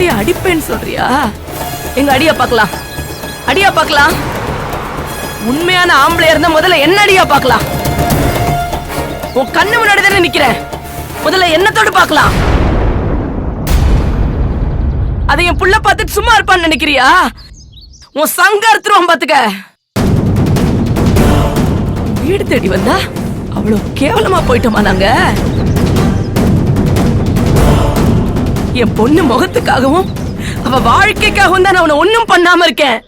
முன்னாடி அடிப்பேன்னு சொல்றியா? எங்க அடியா பாக்கலாம், அடியா பாக்கலாம். உண்மையான ஆம்பளையா இருந்தா முதல்ல என்ன அடியா பாக்கலாம். உன் கண்ணு முன்னாடி தானே நிக்கிறேன், முதல்ல என்னத்தோடு பாக்கலாம். அதை என் புள்ள பார்த்துட்டு சும்மா இருப்பான்னு நினைக்கிறியா? உன் சங்கர்த்துருவான் பாத்துக்க. வீடு தேடி வந்தா அவ்வளவு கேவலமா போயிட்டோமா நாங்க? என் பொண்ணு முகத்துக்காகவும் அவ வாழ்க்கைக்காகவும் தான் நான் அவனை ஒன்னும் பண்ணாம இருக்கேன்.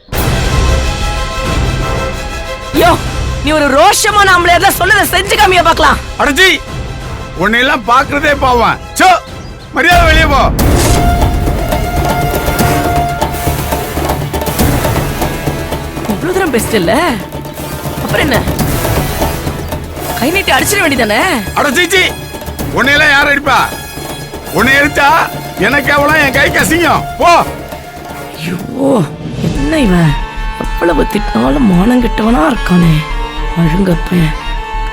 யோ, நீ ஒரு ரோஷமான ஆம்பளையா தான் சொன்னதை செஞ்சு காமியா பாக்கலாம். அடஜி, உன்னை எல்லாம் பாக்குறதே பாவம். சோ, மரியாதை வெளியே போ. இவ்வளவு தூரம் பெஸ்ட் இல்ல, அப்புறம் என்ன? கை நீட்டி அடிச்சிட வேண்டியதானே? அடஜி, உன்னை எல்லாம் யார் அடிப்பா? உன்னை அடிச்சா எனக்கு எவ்வளவு, என் கை கசிங்கும். போ. ஐயோ, என்ன இவன் எவ்வளவு திட்டினாலும் மானம் கெட்டவனா இருக்கானே. அழுங்கப்பேன்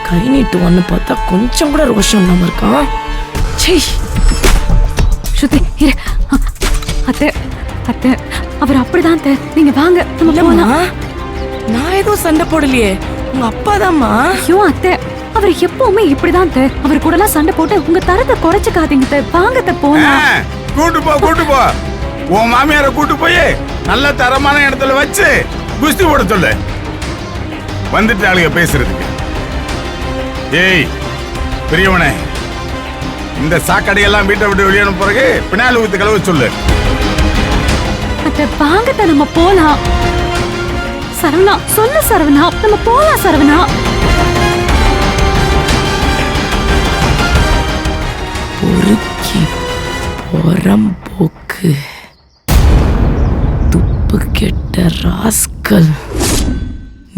கை நீட்டுவான்னு பார்த்தா கொஞ்சம் கூட ரோஷம் இல்லாம இருக்கான். ஸ்ருதி, இரு. அத்தை, அத்தை, அவர் அப்படிதான் அத்தை. நீங்க வாங்க, நம்ம போலாம். நான் ஏதோ சண்டை போடலையே, உங்க அப்பாதாம்மா. ஐயோ அத்தை, அவர் எப்பவுமே இப்படிதான் அத்தை. அவர் கூட எல்லாம் சண்டை போட்டு உங்க தரத்தை குறைச்சுக்காதீங்க அத்தை. வாங்க அத்தை, போலாம். கூட்டு போ, கூட்டு போ. உன் மாமியார கூட்டு போய் நல்ல தரமான இடத்துல வச்சு குஸ்தி போட சொல்லு. வந்துட்டாளுங்க பேசுறதுக்கு. ஏய் பெரியவனே, இந்த சாக்கடையெல்லாம் வீட்டை விட்டு வெளியே பிறகு பின்னால ஊத்து கழுவ சொல்லு. அத்தை, வாங்க அத்தை, நம்ம போலாம். சரவணா, சொல்லு சரவணா, நம்ம போலாம் சரவணா. பொறுக்கி போக்கு துப்பு கெட்ட ராஸ்கல்,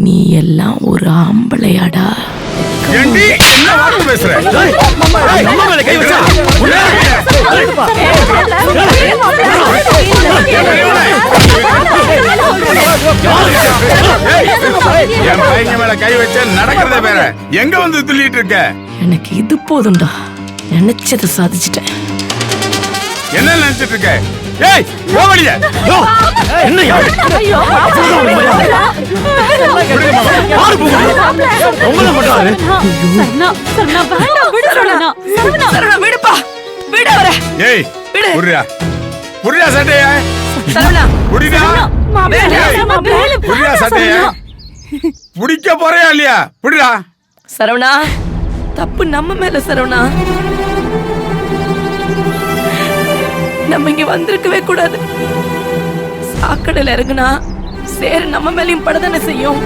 நீ எல்லாம் ஒரு ஆம்பளையாடா? ஏண்டி என்ன வார்த்தை பேசுற? நம்ம மேல கை வச்சா என் பையங்க மேல கை வச்ச நடக்கிறதே வேற. எங்க வந்து துள்ளிட்டு இருக்க? எனக்கு இது போதும்டா, நினைச்சதை சாதிச்சிட்டேன். என்ன நினைச்சிட்டு இருக்க? ஏய் போவடியா. என்ன யாரு உங்களை பண்றாரு? சரவணா, சரவணா, வேண்டாம், விடு சரவணா. சரவணா, சரவணா, விடுப்பா, விடு அவரை. ஏய் விடு. புரியா புரியா சட்டைய சரவணா, புரியா புரியா சட்டைய புடிக்க போறியா இல்லையா? புரியா சரவணா, தப்பு நம்ம மேல சரவணா. நம்ம இங்க வந்திருக்கவே கூடாது. சாக்கடையில இறங்குனா சேரு நம்ம மேலையும் படதானே செய்யும்.